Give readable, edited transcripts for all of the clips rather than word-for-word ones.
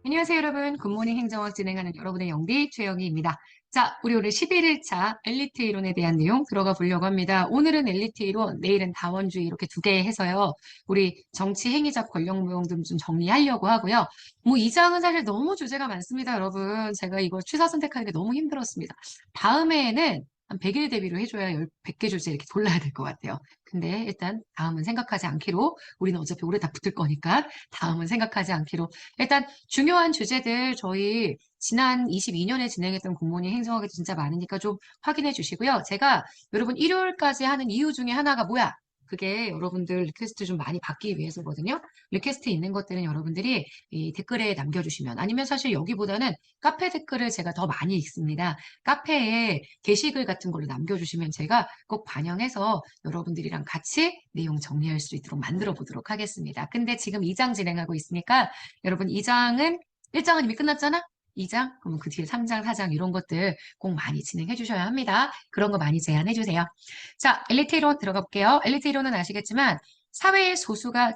안녕하세요, 여러분. 굿모닝 행정학 진행하는 여러분의 영디 최영희입니다. 자, 우리 오늘 11일차 엘리트 이론에 대한 내용 들어가 보려고 합니다. 오늘은 엘리트 이론, 내일은 다원주의 이렇게 두 개 해서요. 우리 정치 행위적 권력 무용 좀 정리하려고 하고요. 뭐 이 장은 사실 너무 주제가 많습니다, 여러분. 제가 이거 취사 선택하는 게 너무 힘들었습니다. 다음에는 한 100일 대비로 해줘야 100개 주제 이렇게 골라야 될 것 같아요. 근데 일단 다음은 생각하지 않기로, 우리는 어차피 오래 다 붙을 거니까 다음은 생각하지 않기로. 일단 중요한 주제들 저희 지난 22년에 진행했던 공무원이 행정학이 진짜 많으니까 좀 확인해 주시고요. 제가 여러분 일요일까지 하는 이유 중에 하나가 뭐야? 그게 여러분들 리퀘스트 좀 많이 받기 위해서거든요. 리퀘스트 있는 것들은 여러분들이 이 댓글에 남겨주시면 아니면 사실 여기보다는 카페 댓글을 제가 더 많이 읽습니다. 카페에 게시글 같은 걸로 남겨주시면 제가 꼭 반영해서 여러분들이랑 같이 내용 정리할 수 있도록 만들어 보도록 하겠습니다. 근데 지금 2장 진행하고 있으니까 여러분 2장은 1장은 이미 끝났잖아? 2장? 그러면 그 뒤에 3장, 4장 이런 것들 꼭 많이 진행해 주셔야 합니다. 그런 거 많이 제안해 주세요. 자, 엘리트 이론 들어가 볼게요. 엘리트 이론은 아시겠지만 사회의 소수가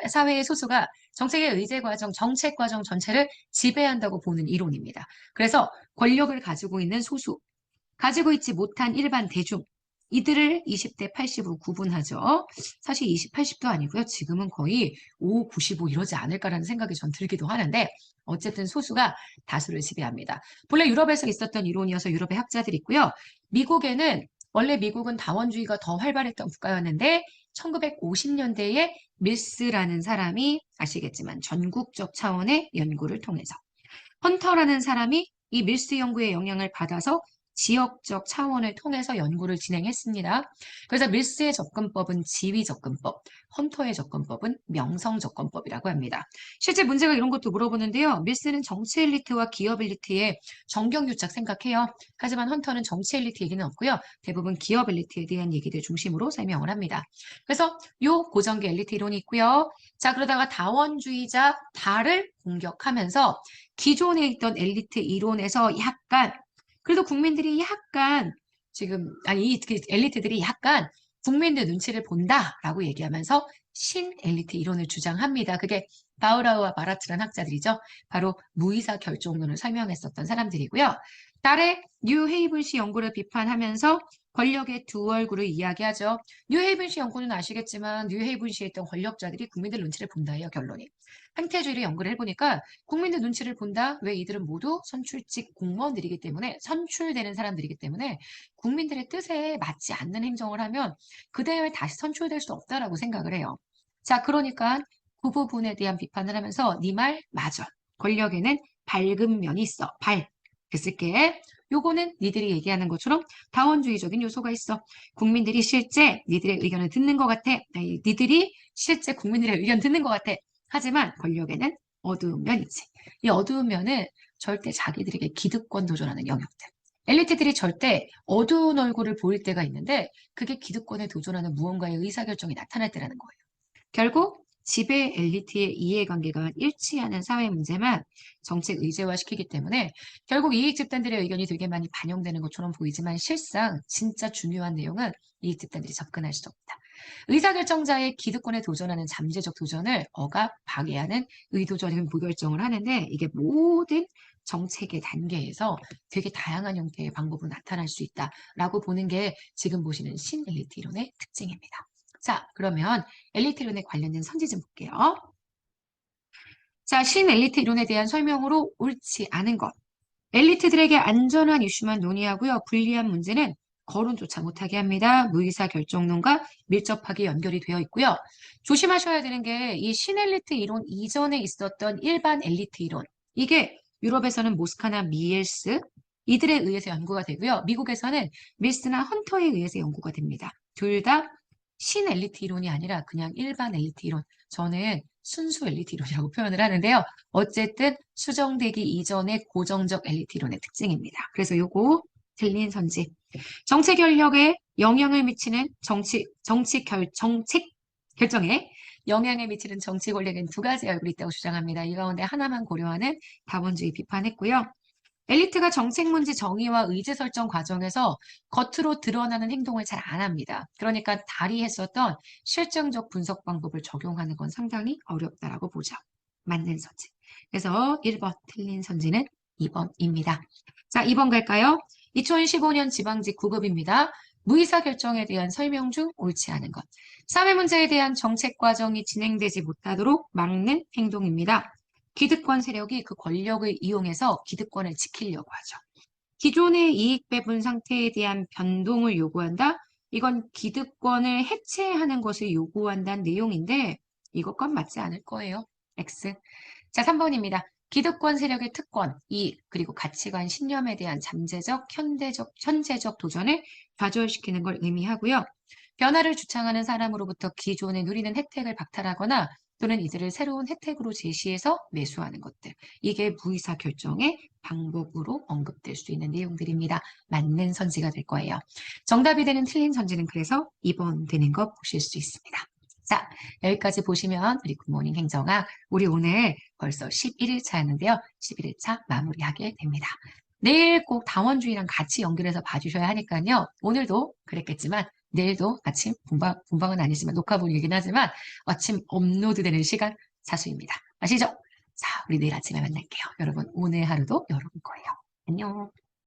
사회의 소수가 정책의 의제 과정, 정책 과정 전체를 지배한다고 보는 이론입니다. 그래서 권력을 가지고 있는 소수, 가지고 있지 못한 일반 대중, 이들을 20대 80으로 구분하죠. 사실 20, 80도 아니고요. 지금은 거의 5, 95 이러지 않을까라는 생각이 전 들기도 하는데 어쨌든 소수가 다수를 지배합니다. 본래 유럽에서 있었던 이론이어서 유럽의 학자들이 있고요. 미국에는 원래 미국은 다원주의가 더 활발했던 국가였는데 1950년대에 밀스라는 사람이 아시겠지만 전국적 차원의 연구를 통해서 헌터라는 사람이 이 밀스 연구의 영향을 받아서 지역적 차원을 통해서 연구를 진행했습니다. 그래서 밀스의 접근법은 지위 접근법, 헌터의 접근법은 명성 접근법이라고 합니다. 실제 문제가 이런 것도 물어보는데요. 밀스는 정치 엘리트와 기업 엘리트의 정경유착 생각해요. 하지만 헌터는 정치 엘리트 얘기는 없고요. 대부분 기업 엘리트에 대한 얘기들 중심으로 설명을 합니다. 그래서 요 고정계 엘리트 이론이 있고요. 자, 그러다가 다원주의자 다를 공격하면서 기존에 있던 엘리트 이론에서 약간 그래도 국민들이 약간 지금 아니 이 엘리트들이 약간 국민들 눈치를 본다라고 얘기하면서 신 엘리트 이론을 주장합니다. 그게 바우라우와 바라트란 학자들이죠. 바로 무의사 결정론을 설명했었던 사람들이고요. 딸의 뉴헤이븐시 연구를 비판하면서 권력의 두 얼굴을 이야기하죠. 뉴헤이븐시 연구는 아시겠지만 뉴헤이븐시에 있던 권력자들이 국민들 눈치를 본다예요, 결론이. 행태주의를 연구를 해보니까 국민들 눈치를 본다. 왜 이들은 모두 선출직 공무원들이기 때문에 선출되는 사람들이기 때문에 국민들의 뜻에 맞지 않는 행정을 하면 그대에 다시 선출될 수 없다라고 생각을 해요. 자, 그러니까 그 부분에 대한 비판을 하면서 네 말 맞아. 권력에는 밝은 면이 있어. 글쓸게. 요거는 니들이 얘기하는 것처럼 다원주의적인 요소가 있어. 국민들이 실제 니들의 의견을 듣는 것 같아. 아니, 니들이 실제 국민들의 의견 듣는 것 같아. 하지만 권력에는 어두운 면이지. 이 어두운 면은 절대 자기들에게 기득권 도전하는 영역들. 엘리트들이 절대 어두운 얼굴을 보일 때가 있는데 그게 기득권에 도전하는 무언가의 의사결정이 나타날 때라는 거예요. 결국 지배 엘리트의 이해관계가 일치하는 사회 문제만 정책 의제화시키기 때문에 결국 이익 집단들의 의견이 되게 많이 반영되는 것처럼 보이지만 실상 진짜 중요한 내용은 이익 집단들이 접근할 수 없다. 의사결정자의 기득권에 도전하는 잠재적 도전을 억압, 방해하는 의도적인 무결정을 하는데 이게 모든 정책의 단계에서 되게 다양한 형태의 방법으로 나타날 수 있다라고 보는 게 지금 보시는 신엘리트 이론의 특징입니다. 자, 그러면 엘리트 이론에 관련된 선지 좀 볼게요. 자, 신엘리트 이론에 대한 설명으로 옳지 않은 것. 엘리트들에게 안전한 이슈만 논의하고요. 불리한 문제는 거론조차 못하게 합니다. 무의사 결정론과 밀접하게 연결이 되어 있고요. 조심하셔야 되는 게 이 신엘리트 이론 이전에 있었던 일반 엘리트 이론. 이게 유럽에서는 모스카나 미엘스 이들에 의해서 연구가 되고요. 미국에서는 밀스나 헌터에 의해서 연구가 됩니다. 둘 다 신엘리트 이론이 아니라 그냥 일반 엘리트 이론. 저는 순수 엘리트 이론이라고 표현을 하는데요. 어쨌든 수정되기 이전의 고정적 엘리트 이론의 특징입니다. 그래서 요거 들린 선지. 정책 권력에 영향을 미치는 정책 결정에 영향을 미치는 정치 권력엔 두 가지 얼굴이 있다고 주장합니다. 이 가운데 하나만 고려하는 다원주의 비판했고요. 엘리트가 정책 문제 정의와 의제 설정 과정에서 겉으로 드러나는 행동을 잘 안 합니다. 그러니까 달이 했었던 실증적 분석 방법을 적용하는 건 상당히 어렵다라고 보죠. 맞는 소지. 그래서 1번 틀린 선지는 2번입니다. 자, 2번 갈까요? 2015년 지방직 9급입니다. 무이사 결정에 대한 설명 중 옳지 않은 것. 사회 문제에 대한 정책 과정이 진행되지 못하도록 막는 행동입니다. 기득권 세력이 그 권력을 이용해서 기득권을 지키려고 하죠. 기존의 이익 배분 상태에 대한 변동을 요구한다? 이건 기득권을 해체하는 것을 요구한다는 내용인데 이것과 맞지 않을 거예요. X. 자, 3번입니다. 기득권 세력의 특권, 이익, 그리고 가치관, 신념에 대한 잠재적, 현재적 도전을 좌절시키는 걸 의미하고요. 변화를 주창하는 사람으로부터 기존에 누리는 혜택을 박탈하거나 또는 이들을 새로운 혜택으로 제시해서 매수하는 것들. 이게 무이사 결정의 방법으로 언급될 수 있는 내용들입니다. 맞는 선지가 될 거예요. 정답이 되는 틀린 선지는 그래서 2번 되는 거 보실 수 있습니다. 자, 여기까지 보시면 우리 굿모닝 행정아, 우리 오늘 벌써 11일차였는데요. 11일차 마무리하게 됩니다. 내일 꼭 당원주의랑 같이 연결해서 봐주셔야 하니까요. 오늘도 그랬겠지만 내일도 아침 분방은 아니지만 녹화분이긴 하지만 아침 업로드되는 시간 사수입니다. 아시죠? 자, 우리 내일 아침에 만날게요. 여러분 오늘 하루도 여러분 거예요. 안녕.